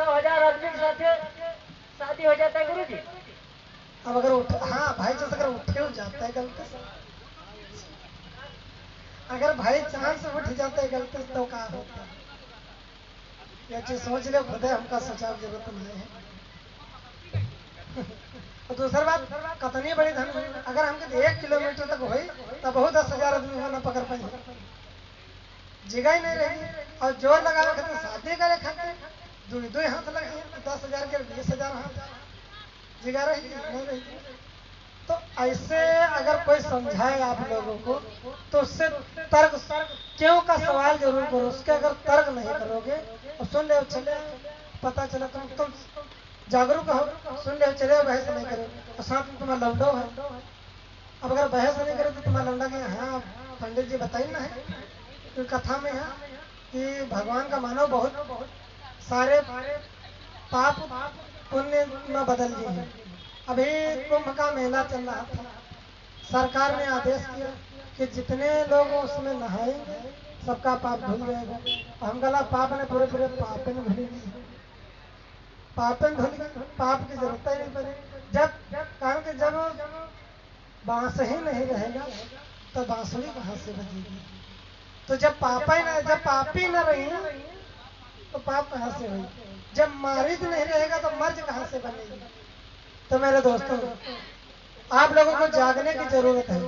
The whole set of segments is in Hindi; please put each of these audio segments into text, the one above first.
100,000 आदमी के साथ शादी हो जाता है गुरु जी। अब अगर हाँ भाई जैसे अगर उठे हो जाता है गलती से, अगर भाई चांस से उठ जाता है गलती से तो क्या होता है? ये चीज समझ लो, खुद हमका सोचा जरूरत नहीं है। और दूसरी बात, कतनी बड़ी धन अगर हमके 1 किलोमीटर तक हुई तो बहुत 10,000 आदमी होना पकड़ पाई, जगह ही नहीं रहेगी। और जोर लगावे खाते शादी करे खाते दो दो हाथ लगे, 10,000 के 20,000 हाथ जगह रहेगी नहीं रहेगी। तो ऐसे अगर कोई समझाए आप लोगों को तो उससे तर्क क्यों का सवाल जरूर करो। उसके अगर तर्क नहीं करोगे और सुन ले चले, पता चला तुम जागरूक हो, सुन ले चले, बहस नहीं करो और साथ में तुम्हारा लौंडो है। अब अगर बहस नहीं करे तो तुम्हारा लौंडा के हाँ पंडित जी बताइए ना है तो कथा में है कि भगवान का मानव बहुत सारे पाप पुण्य में बदल गए हैं। अभी कुंभ का मेला चल रहा था, सरकार ने आदेश किया कि जितने लोग उसमें नहाएंगे सबका पाप धुल जाएगा। हम गला पाप ने पूरे पूरे पाप ने धुल गए, पाप ने धुल गए, पाप की जरूरत ही नहीं पड़ी। जब कारण कि जब बांस ही नहीं रहेगा तो बांसुरी कहाँ से बजेगी? तो जब पापा ही ना, जब पापी न रही तो पाप कहाँ से हुई? जब मारिज नहीं रहेगा तो मर्ज कहाँ से बनेगी? तो मेरे दोस्तों, आप लोगों को जागने की जरूरत है।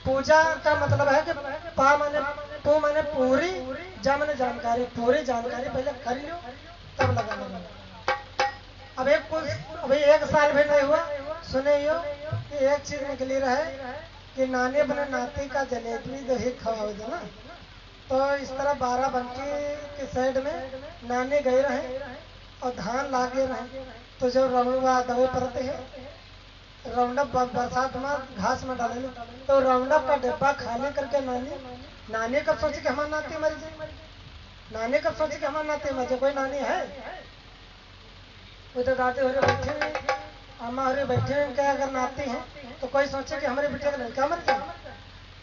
पूजा का मतलब है कि पा माने पू माने पूरी, जा माने जानकारी, पूरी जानकारी पहले कर लो तब लगा लो। अब एक कुछ अभी 1 साल भी नहीं हुआ, सुने हो कि एक चीज निकली रहे कि नानी अपने नाती का जलेबी दही खवाओ ना। तो इस तरह बाराबंकी के साइड में नानी गए रहे और धान लागे रहे। तो जो रमुआ दवाई पड़ते हैं राउंडअप बरसात में घास में डाले, तो राउंडअप का डिब्बा खाली करके नानी कब सोची कि हमारी नाती मर जाए, नानी कब सोची कि हमारी नाती मर जाए? कोई नानी है? वो तो दादी हो रहे बैठे हुए, अम्मा हो रही बैठे हुए, क्या अगर नाती है तो कोई सोचे कि हमारे बेटे का लड़का मर जाए।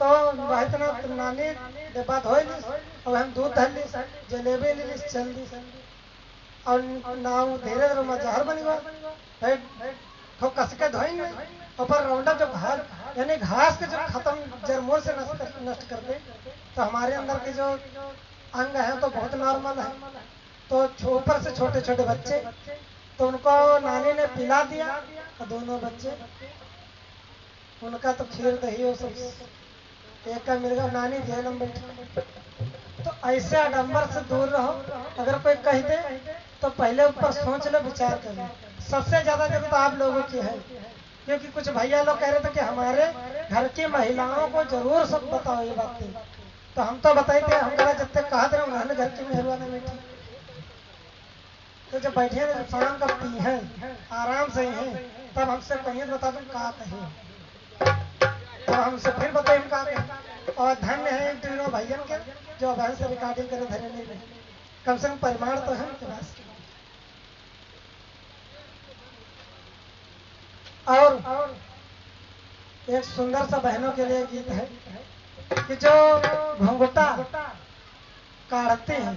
तो वह इतना नानी डिब्बा धो ली और हम दूध धर ली, जलेबी ली चल दी और नाव धीरे धीरे जहर बन गया। तो कस के धोएंगे ऊपर राउंडअप जो घास यानी घास के जो खत्म जरमोर से नष्ट कर दे, तो हमारे अंदर के जो अंग है तो बहुत नॉर्मल है। तो ऊपर से छोटे छोटे बच्चे, तो उनको नानी ने पिला दिया और दोनों बच्चे उनका तो खीर दही वो सब एक का मिल गया, नानी जेल में बैठी। तो ऐसे आडंबर से दूर रहो। अगर कोई कह दे तो पहले ऊपर सोच लो, विचार कर लो। सबसे ज्यादा जरूरत आप लोगों की है, क्योंकि कुछ भैया लोग कह रहे थे कि हमारे घर की महिलाओं को जरूर सब बताओ ये बातें। तो हम तो बताए थे, हम जब तक कहा थे उन्होंने घर की मेहरबानी बैठी। तो जब बैठे जब शाम का पी है आराम से ही है, तब हमसे कहिए बता तुम कहा कहे, तो हमसे फिर बताइए हम कहा कहे। और धन्य है इन तीनों भैया के जो बहन से रिकॉर्डिंग करे धरे नहीं रहे, कम से कम परिमाण तो है उनके पास। और एक सुंदर सा बहनों के लिए गीत है कि जो घुंघटा काढ़ते हैं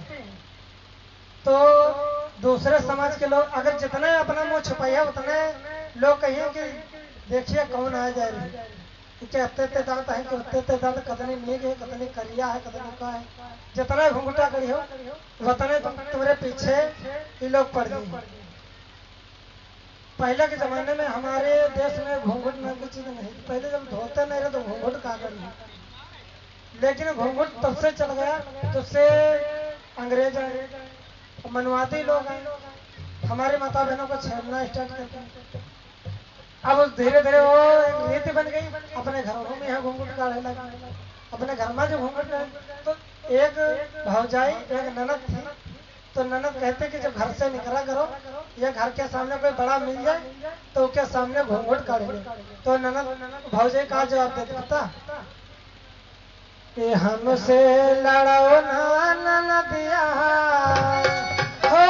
तो दूसरे समाज के लोग अगर जितने अपना मुंह छुपाइए उतने लोग कहिए कि देखिए कौन आ जा रही है, अत्ते दांत है कि अत्ते दांत कतने नीक है, कतने करिया है, कतने का है। जितना घुंघटा करी हो उतने तुम्हारे पीछे ये लोग पड़ गए। पहले के जमाने में हमारे देश में घूंघट नाम की चीज नहीं, पहले जब धोते नहीं रहे तो घूंघट कहा करिए, लेकिन घूंघट तब से चल गया तो से अंग्रेज आए, मनवाती लोग आए, हमारे माता बहनों को छेड़ना स्टार्ट करते। अब धीरे धीरे वो एक रीति बन गई, अपने घरों में यहाँ घूंघट काढ़े लगे, अपने घर में जो घूंघट। तो एक भौजाई एक ननद थी, तो ननद कहते कि जब घर से निकला करो या घर के सामने कोई बड़ा मिल जाए तो उसके सामने घूंघट काढ़ ले। तो ननद भौजाई का जवाब देती पता कि हमसे लड़ो ना ननदिया हो,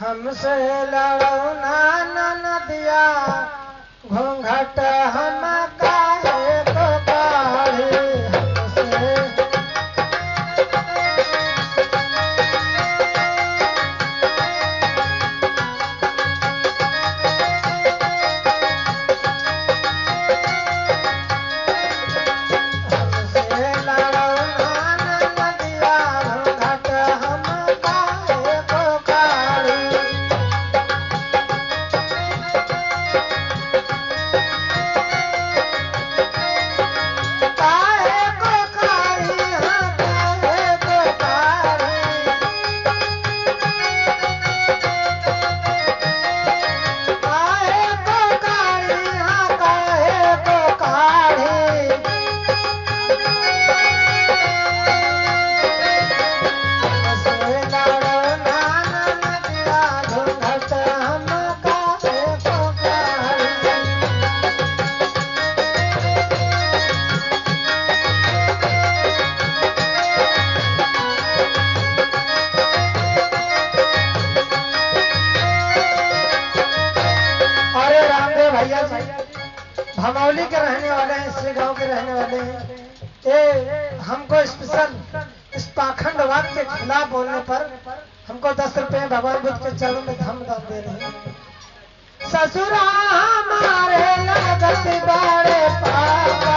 हमसे लड़ो ना ननदिया, घूंघट हम काहे को काढ़े, हमसे धमौली के रहने वाले हैं, इसी गांव के रहने वाले हैं। ये हमको स्पेशल इस पाखंडवाद के खिलाफ बोलने पर हमको 10 रुपए भगवान बुद्ध के चरणों में धम दान दे रहे हैं। ससुरा हमारे लागत बड़े पापा,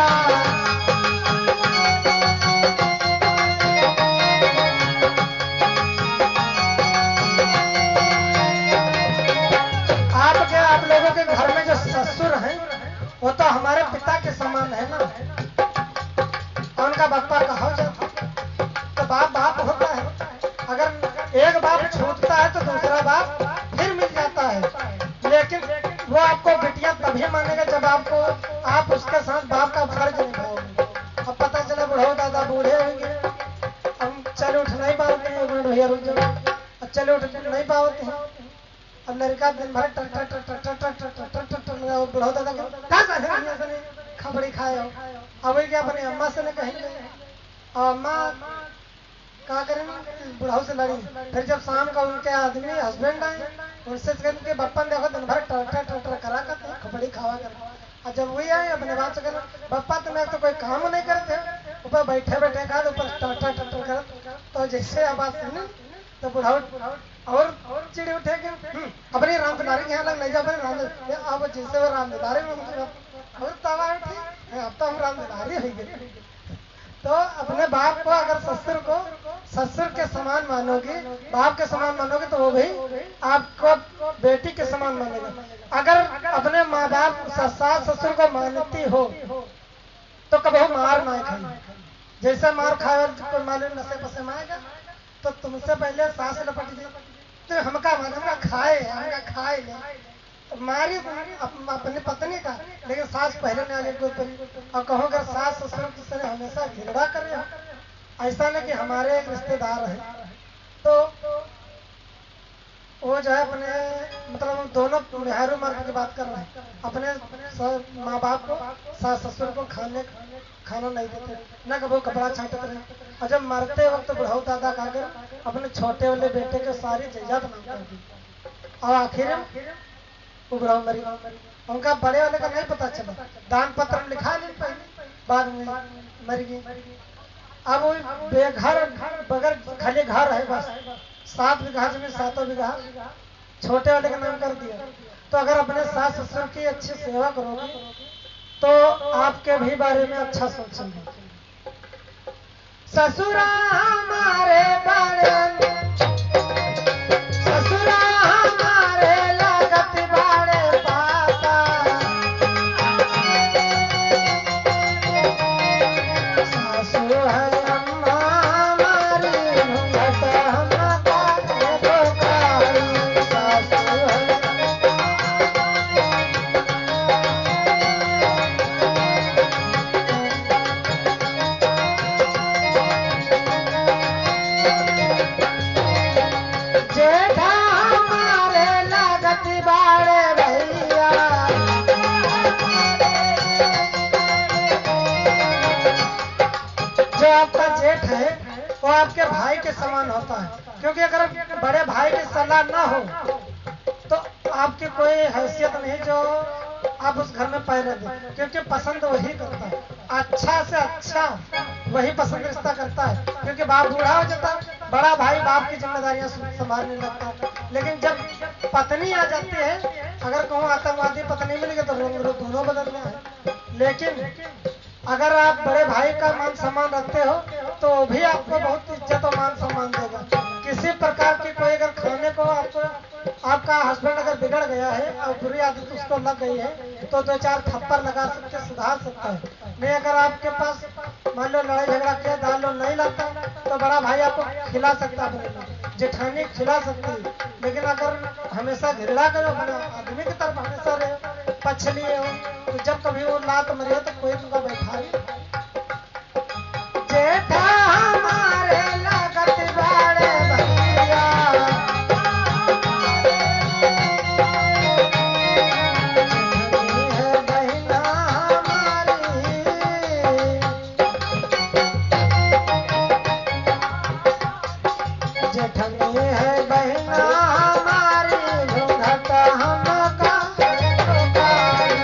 आप लोगों के घर में जो ससुर हैं वो तो हमारे पिता के समान है ना। उनका बापा कहा जाता तो बाप बाप होता है। अगर एक बाप छूटता है तो दूसरा बाप फिर मिल जाता है, लेकिन वो आपको बिटिया तभी मानेगा जब आपको आप उसके साथ बाप का फर्ज निभाओगे। अब पता चला बुढ़ो दादा बूढ़े होंगे, हम चल उठ नहीं पाते हैं, भैया रुक जाओ, चले उठ नहीं पाते हैं। अब लड़का दिन भर बुढ़ो दादा खबड़ी खाए हो। अब वही क्या अपनी अम्मा से न कहेंगे, और अम्मा क्या करें बुढ़ाऊ से लड़ी। फिर जब शाम का उनके आदमी हस्बैंड आए उनसे के बप्पन देखो दिन भर टर करा करते खबड़ी खावा कर। और जब वही आए अपने बात से कहना बप्पा तुम्हें तो कोई काम नहीं करते, ऊपर बैठे बैठे खा ऊपर टर कर। तो जैसे आवाज सुनी तो बुढ़ाऊ और चिड़ी उठेगी, अपनी रामदारी के यहाँ लग नहीं जा अपने राम अब जैसे वो रामदारी में और तवा उठी, अब तो हम रामदारी हो गए। तो अपने बाप को अगर ससुर के समान मानोगे, बाप के समान मानोगे तो वो भी आपको बेटी के समान मानेगा। अगर अपने माँ बाप सास ससुर को मानती हो तो कभी मार ना खाए। जैसे मार खाए कोई मालूम नशे पसे मारेगा तो तुमसे पहले सास लपट दी तो हमका खाए ले तो मारी अपनी पत्नी का, लेकिन सास पहले नहीं आगे और कहो अगर सास ससुर से हमेशा घृणा करे हो। ऐसा नहीं कि हमारे एक रिश्तेदार हैं तो वो जो है अपने मतलब हम दोनों मेहरू मर्द की बात कर रहे हैं, अपने माँ बाप को सास ससुर को खाना नहीं देते, न कभी कपड़ा छांटते रहे। और जब मरते वक्त बुढ़ाऊ दादा का कर अपने छोटे वाले बेटे को सारी जायदाद नाम कर दी और आखिर वो बुढ़ाऊ मरी। उनका बड़े वाले का नहीं पता चला, दान पत्र में लिखा नहीं पहले, बाद में मर गई। अब वो बेघर बगैर खाली घर है बस, 7 बीघा जमीन 7 बीघा छोटे वाले का नाम कर दिया। तो अगर अपने सास ससुर की अच्छी सेवा करोगे तो आपके भी बारे में अच्छा सोचेंगे। ससुरा हमारे बारे ससुरा हमारे लागत बाड़े पापा, सासु है अम्मा हमारी घूंघट हमका पुकारी, सासु है जेठा हमारे लागत बाड़े भैया, जो आपका जेठ है वो आपके भाई के समान होता है, क्योंकि अगर बड़े भाई की सलाह ना हो तो आपकी कोई हैसियत नहीं जो आप उस घर में पैदा दे, क्योंकि पसंद वही करता है, अच्छा से अच्छा वही पसंद रिश्ता करता है। क्योंकि बाप बूढ़ा हो जाता है, बड़ा भाई बाप की जिम्मेदारियां संभालने लगता है। लेकिन जब पत्नी आ जाती है, अगर कहूँ आतंकवादी पत्नी मिल गई तो रंग रूप दोनों बदलना है। लेकिन अगर आप बड़े भाई का मान सम्मान रखते हो तो वो भी आपको बहुत इज्जत और मान सम्मान देगा। किसी प्रकार की कोई अगर खाने को आपका हस्बैंड अगर बिगड़ गया है और बुरी आदत उसको लग गई है तो 2-4 थप्पड़ लगा सकते सुधार सकता है। नहीं अगर आपके पास मान लो लड़ाई झगड़ा किया दाल लो नहीं लाता तो बड़ा भाई आपको खिला सकता है, जेठानी खिला सकती है। लेकिन अगर हमेशा घृणा करो अपने आदमी की तरफ हमेशा रहे पछलिए हो तो जब कभी वो लात मरे तो कोई तुमको बैठा नहीं। जेठा हमारे लागत बाड़े भैया, है बहिना हमारी, जेठनी है बहिना हमारी घूंघट हमका पुकारी।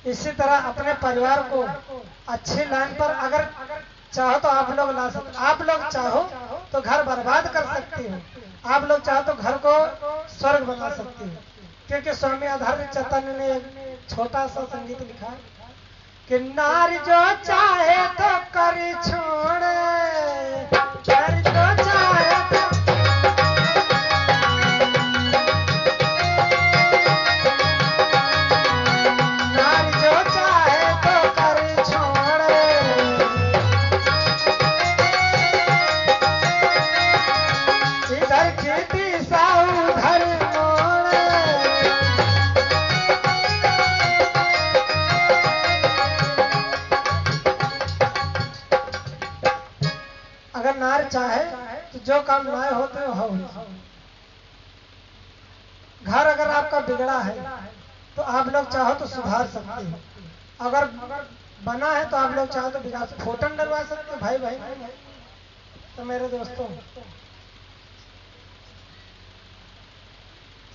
इसी तरह अपने परिवार को अच्छी लाइन पर अगर चाहो तो आप लोग ला सकते, आप लोग चाहो तो घर बर्बाद कर सकते हो, आप लोग चाहो तो घर को स्वर्ग बना सकते हो। क्योंकि स्वामी आधार्मिक चैतन्य ने एक छोटा सा संगीत लिखा कि नारी जो चाहे तो कर छोड़े, नारी जो चाहे तो नारी जो चाहे तो कर छोड़े, इधर की दिशा उधर मोड़े। अगर नार चाहे तो जो काम ना होते हो। घर अगर आपका बिगड़ा है तो आप लोग चाहो तो सुधार सकते हो, अगर बना है तो आप लोग चाहो तो बिगाड़ सकते, फोटन डलवा सकते हो भाई भाई। तो मेरे दोस्तों,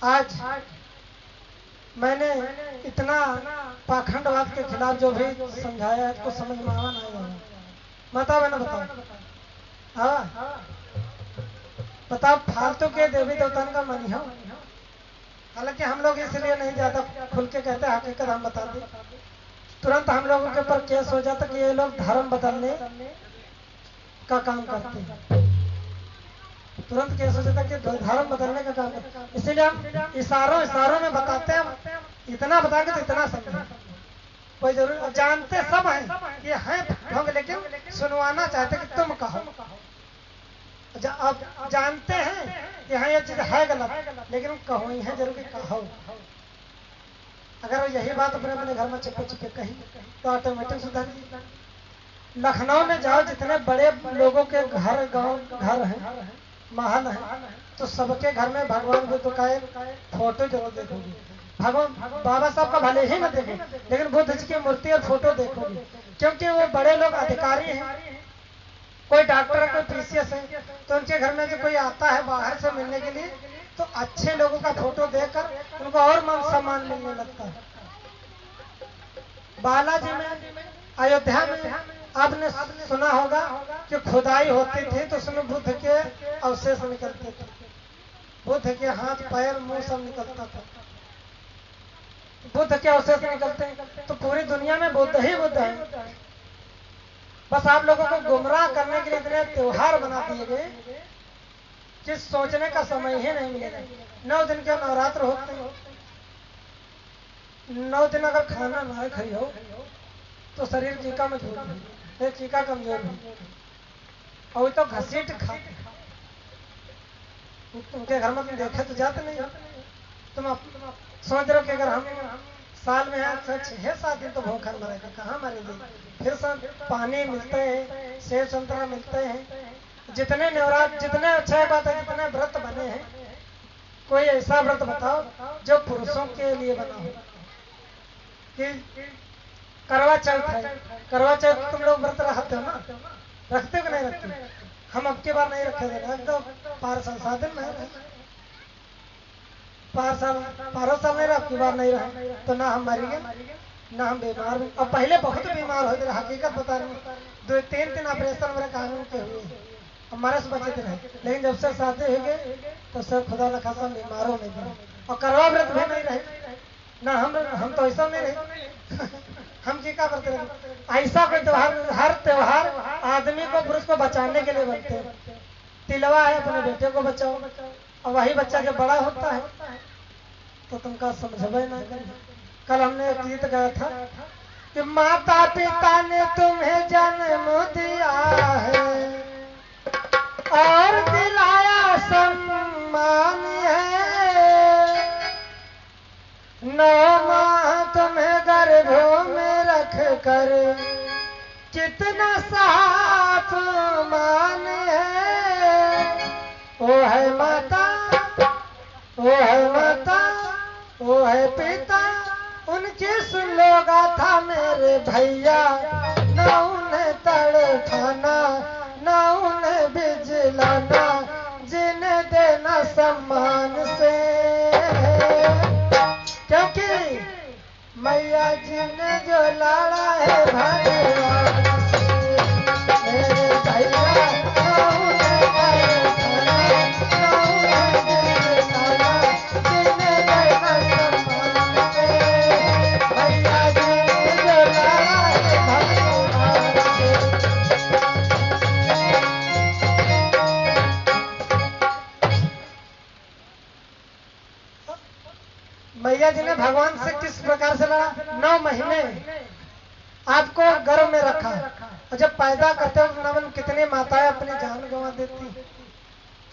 आज मैंने इतना पाखंडवाद के खिलाफ जो भी समझाया है तो समझ में आवा नहीं आवा, बताओ मैंने बताओ, हाँ बताओ फालतू के देवी देवताओं का मन हो। हालांकि हम लोग इसलिए नहीं ज्यादा खुल के कहते, हकीकत हम बताते, तुरंत हम लोगों के ऊपर केस हो जाता कि ये लोग धर्म बदलने का काम करते हैं, तुरंत केस हो जाता कि धर्म बदलने का काम करते हैं। इसीलिए हम इशारों में बताते हैं, इतना बताएंगे तो इतना समझे, कोई जरूर जानते सब हैं कि हैं ढोंग, लेकिन सुनवाना चाहते कि तुम कहो। अब जानते हैं कि हाँ ये चीज है गलत, लेकिन कहो ही है जरूर कि कहो। अगर वो यही बात अपने अपने घर में चुपे चुपे कही तो ऑटोमेटिक सुधर जाएगी। लखनऊ में जाओ, जितने बड़े लोगों के घर गांव घर हैं, महल हैं, तो सबके घर में भगवान बुद्ध का एक फोटो जरूर देखोगे। भगवान बाबा साहब का भले ही न देखो, लेकिन बुद्ध जी की मूर्ति और फोटो देखोगे, क्योंकि वो बड़े लोग अधिकारी हैं। कोई डॉक्टर है, कोई पीसीएस है, तो उनके घर में जो कोई आता है बाहर से मिलने के लिए, तो अच्छे लोगों का फोटो देखकर उनको और मान सम्मान मिलने लगता है। बालाजी में, अयोध्या में आपने सुना होगा कि खुदाई होती थी तो उसमें बुद्ध के अवशेष निकलते थे, बुद्ध के हाथ पैर मुंह सब निकलता था, बुद्ध के अवशेष निकलते हैं। तो पूरी दुनिया में बुद्ध ही बुद्ध है। बस आप लोगों को गुमराह करने के लिए इतने त्योहार बना दिए गए कि सोचने का समय ही नहीं मिलेगा। 9 दिन के नवरात्र होते हैं, 9 दिन अगर खाना ना खाई हो तो शरीर चीका मजबूत है, चीका कमजोर है, और तो घसीट खाते। उनके घर में तुम देखे तो जाते नहीं, तुम सोच रहे हो कि अगर हम साल में 6-7 दिन तो भूखा मरेगा, कहाँ मरेगी। फिर सब पानी मिलते हैं, सेब संतरा मिलते हैं, जितने नवरात्र, जितने अच्छे बात है, जितने व्रत बने हैं, कोई ऐसा व्रत बताओ जो पुरुषों के लिए बना हो। कि करवा चौथ है, करवा चौथ तुम लोग व्रत रखते हो ना, रखते हो कि नहीं रखते? हम अब की बार नहीं रखे थे, एकदम पार्षद साधन में है, पारो साल नहीं रहा, अब की बार नहीं रहा, तो ना हम मर गए ना हम बीमार हुए। और पहले बहुत बीमार होते रहे, हकीकत बता रहे हैं, 2-3 ऑपरेशन मेरे कानून के हुए, हमारे से बचे रहे, लेकिन जब से शादी हो गए तो सब खुदा न खासा बीमारों में गए। और करवा व्रत भी नहीं रहे ना, हम तो ऐसा नहीं रहे हम क्या करते रहे। ऐसा कोई त्योहार, हर त्योहार आदमी को, पुरुष को बचाने के लिए बनते हैं। तिलवा है, अपने बेटे को बचाओ, और वही बच्चा जब बड़ा होता है तो तुमका समझबे ना कर। कल हमने एक गीत गाया था कि माता पिता ने तुम्हें जन्म दिया है और दिलाया सम्मान है, 9 माह तुम्हें गर्भों में रख कर कितना साफ मान है। वो है माता, वो है माता, वो है पिता, उनकी सुन लो गाथा मेरे भैया, न उन्हें तड़पाना न उन्हें बिजलाना, जिन्हें देना सम्मान से, क्योंकि मैया जी ने जो लाड़ा है भगवान से, मेरे भैया कहूँ ने गए सना, कहूँ ने दिल लाला, जिने गए सम्मान से, भैया जी ने जो लाड़ा है भगवान से। मैया जी ने भगवान से किस प्रकार से लड़ा? 9 महीने आपको गर्भ में रखा, और जब पैदा करते हो तो नमन कितनी माताएं अपनी जान गंवा देती,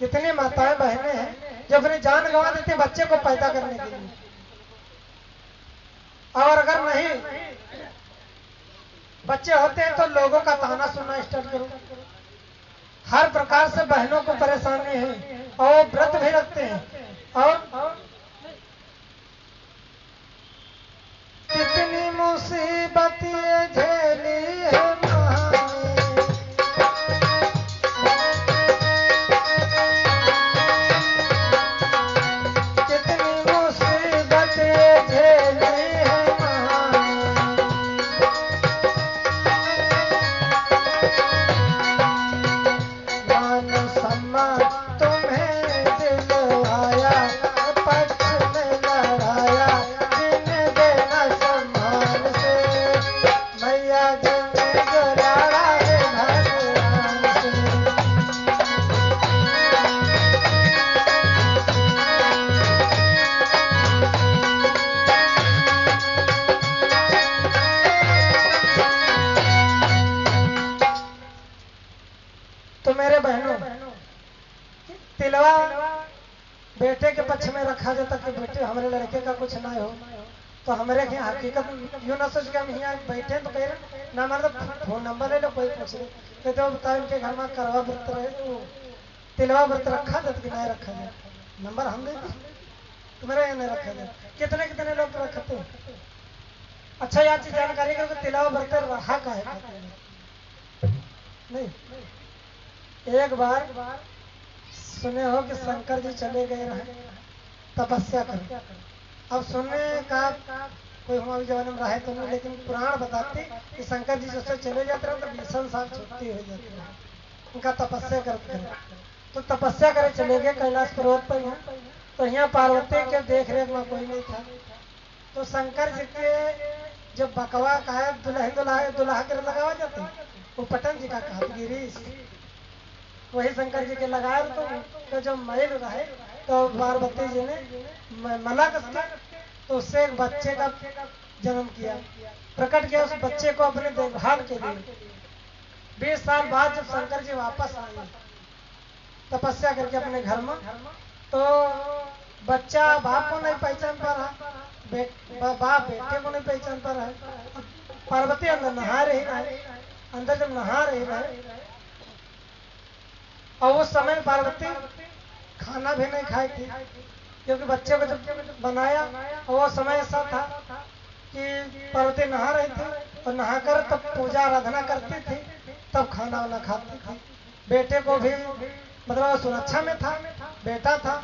कितनी माताएं बहनें हैं जो अपनी जान गंवा देती बच्चे को पैदा करने के लिए। और अगर नहीं बच्चे होते हैं तो लोगों का ताना सुनना स्टार्ट करो। हर प्रकार से बहनों को परेशानी है और वो व्रत भी रखते हैं। और कितनी मुसीबत ये झेली है माँ ने, कितनी मुसीबत ये झेली है माँ ने, मान सम्मान तुम्हें दिलवाया, पक्ष में लड़ाया, जिन्हें देना सम्मान से, मैया जी ने जो लड़ा है भगवान से। तो मेरे बहनों, तिलवा बेटे के पक्ष में रखा जाता कि बेटे हमारे लड़के का कुछ ना हो। तो हमारे यहाँ हकीकत यूं ना सोच के हम यहाँ बैठे तो कह रहे ना, हमारा तो फोन नंबर ले लो, कोई पूछ ले कहते हो बताओ इनके घर में करवा व्रत रहे, वो तिलवा व्रत रखा जाता कि नहीं रखा जाए, नंबर हम देते तुम्हारे यहाँ नहीं रखा जाए। कितने कितने लोग तो रखते हैं। अच्छा यार चीज जानकारी करो, तिलवा व्रत रहा का है नहीं। एक बार सुने हो कि शंकर जी चले गए रहे तपस्या कर। अब सुनने का कोई हमारे जमाने में रहे तो नहीं, लेकिन पुराण बताते कि शंकर जी जैसे चले जाते रहे तो 20 साल छुट्टी हो जाती है उनका तपस्या करते हैं। तो तपस्या करे चले गए कैलाश पर्वत पर। यहाँ तो यहाँ पार्वती के देख रेख में कोई नहीं था। तो शंकर जी के जब बकवा का है दुल्हा के लगावा जाते वो पटन जी का कहा गिरीश, वही शंकर जी के लगाए। तो जब मैल रहे तो पार्वती जी ने मला कसके तो उससे एक बच्चे का जन्म किया, प्रकट किया उस बच्चे को अपने देखभाल के लिए। 20 साल बाद जब शंकर जी वापस आए तपस्या करके अपने घर में, तो बच्चा बाप को नहीं पहचान पा रहा, बाप बेटे को नहीं पहचान पा रहा है। पार्वती अंदर नहा रही है, अंदर जब नहा रही है और उस समय पार्वती खाना भी नहीं खाई थी, क्योंकि बच्चे को जब बनाया और वो समय ऐसा था कि पार्वती नहा रही थी और नहाकर तब पूजा आराधना करती थी, तब खाना वाना खाती थी। बेटे को भी मतलब सुरक्षा में था, बेटा था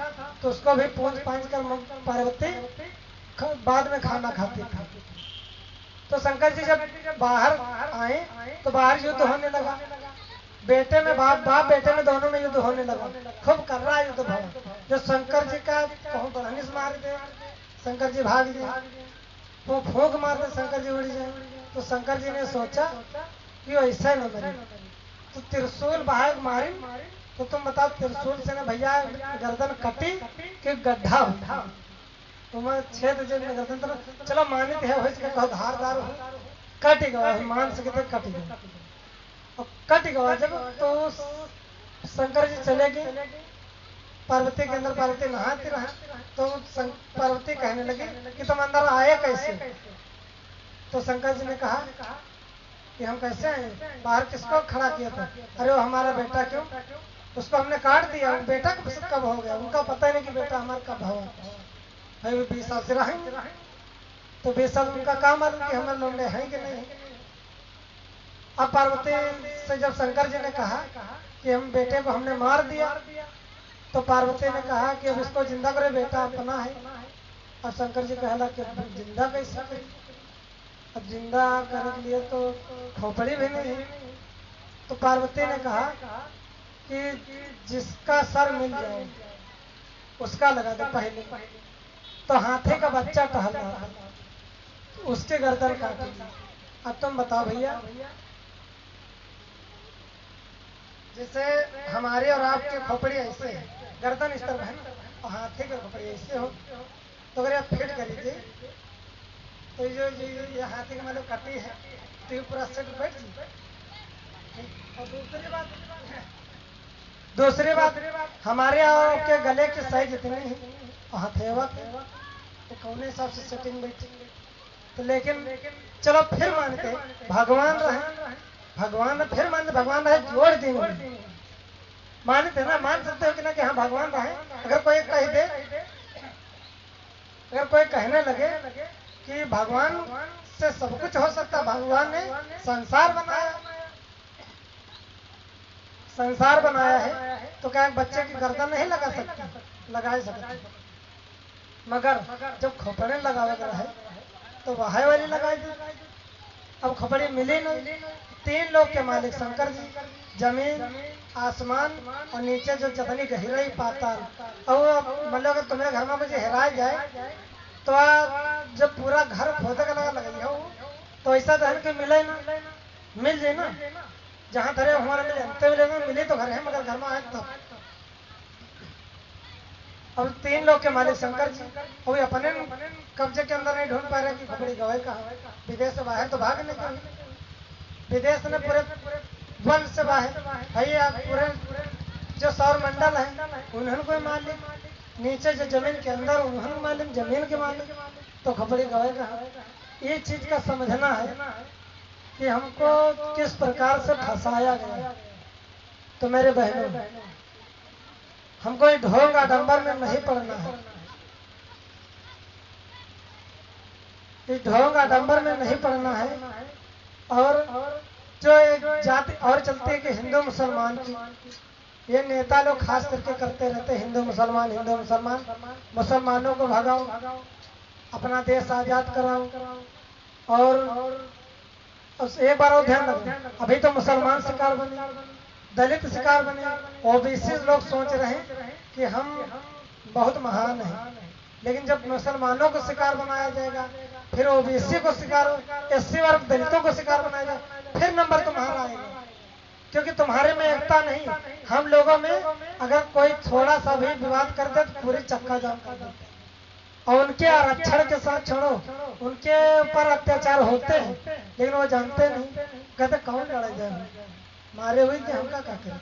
तो उसको भी पूंछ पांच कर पार्वती बाद में खाना खाती थी। तो शंकर जी जब बाहर आए तो बाहर युद्ध होने लगा, बेटे में बाप बेटे में दोनों में युद्ध होने लगा, खूब कर रहा युद्ध भाव। जो शंकर जी का कहूँ बढ़ानी से मार दे, शंकर जी भाग जाए, वो फूंक मार दे शंकर जी उड़ जाए। तो शंकर जी ने सोचा कि वो ऐसा न मरे, तो त्रिशूल बाहर मारी। तो तुम बताओ त्रिशूल से ना भैया गर्दन कटी कि गड्ढा हुआ, तो मैं छेद गर्दन तो चलो मानित है हो धारदार हो, कट गया मान सके तो कट गया और कट गया। जब तो शंकर जी चले गए पार्वती के अंदर, पार्वती नहाती रहा। तो पार्वती कहने लगी कि तुम अंदर आए कैसे? तो शंकर जी ने कहा कि हम कैसे आए, बाहर किसको खड़ा किया था? अरे वो हमारा बेटा, क्यों उसको हमने काट दिया, बेटा कब हो गया? उनका पता ही नहीं कि बेटा हमारा कब हुआ, भाई 20 साल से रहेंगे। तो 20 साल उनका काम मालूम कि हमारे लौंडे हैं कि नहीं। अब पार्वती से जब शंकर जी ने कहा कि हम बेटे को हमने मार दिया, तो पार्वती ने कहा कि अब इसको जिंदा करे, बेटा अपना है। और शंकर जी कहला कि जिंदा कैसे करे? अब जिंदा करने के लिए तो खोपड़ी भी नहीं है। तो पार्वती ने कहा कि जिसका सर मिल जाए उसका लगा दे पहले। तो हाथी का बच्चा टहल रहा था, तो उसके गर्दन काटी। अब तुम बताओ भैया, जैसे हमारे और आपके खोपड़ी ऐसे है, गर्दन इस तरफ है ना, और हाथी के खोपड़ी ऐसे हो, तो अगर आप फिट कर लीजिए तो ये हाथी का मतलब कटी है तो ये पूरा सेट बैठ जाए। और दूसरी बात हमारे और आपके गले की साइज इतनी है और हथेवा के, तो कौन हिसाब से सेटिंग बैठी। तो लेकिन चलो फिर मानते भगवान रहे, भगवान फिर मानते भगवान रहे जोड़ देंगे, मानते ना, मान सकते हो कि ना कि हाँ भगवान रहे। अगर कोई कह दे, अगर कोई कहने लगे कि भगवान से सब कुछ हो सकता, भगवान ने संसार बनाया, संसार बनाया है, तो क्या एक बच्चे की गर्दन नहीं लगा सकती? लगा सकती, मगर जब खोपड़े लगावे रहे तो वह वाली लगाई दी। अब खोपड़ी मिली नहीं। तीन लोग के मालिक शंकर जी, जमीन, आसमान और नीचे जो जितनी गहराई पाताल। और मतलब अगर तुम्हारे घर में मुझे हेरा जाए तो जब पूरा घर खोदे का लगा हो तो ऐसा धन के मिले ना, मिल जाए ना, जहाँ धरे हमारा मिले अंत मिले, मिले तो घर है मगर घर में आए तब। अब तीन लोग के मालिक शंकर जी, वो अपने कब्जे के अंदर नहीं ढूंढ पा रहे कि खोपड़ी गवाए कहाँ। विदेश से बाहर तो भाग नहीं, विदेश ने पूरे वन से बाहर भैया, पूरे जो सौर मंडल है उन्होंने कोई मालिक, नीचे जो जमीन के अंदर उन्होंने मालिक, जमीन के मालिक, तो खोपड़ी गवाए कहाँ। ये चीज का समझना है कि हमको किस प्रकार से फंसाया गया। तो मेरे बहनों, हमको ये ढोंग आडंबर में नहीं पड़ना है, इस ढोंग आडंबर में नहीं पड़ना है। और जो एक जाति और चलती है कि हिंदू मुसलमान की, ये नेता लोग खास करके करते रहते हैं, हिंदू मुसलमान, हिंदू मुसलमान, मुसलमानों को भगाओ, अपना देश आजाद कराओ। और एक बार और ध्यान रखो, अभी तो मुसलमान शिकार बने, दलित शिकार बने, ओबीसी लोग सोच रहे हैं कि हम बहुत महान हैं, लेकिन जब मुसलमानों को शिकार बनाया जाएगा, फिर ओबीसी को शिकार, एससी वर्ग दलितों को शिकार बनाया जाएगा, फिर नंबर तुम्हारा आएगा, क्योंकि तुम्हारे में एकता नहीं। हम लोगों में अगर कोई थोड़ा सा भी विवाद कर दे तो पूरी चक्का जाम कर देते, और उनके आरक्षण के साथ छोड़ो, उनके ऊपर अत्याचार होते हैं लेकिन वो जानते नहीं, कहते कौन लड़े जाए, मारे हुए थे हमका क्या करें।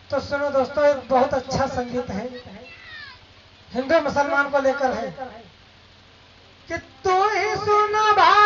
तो सुनो दोस्तों, एक बहुत अच्छा संगीत है, हिंदू मुसलमान को लेकर है कि तू ही सुना भाई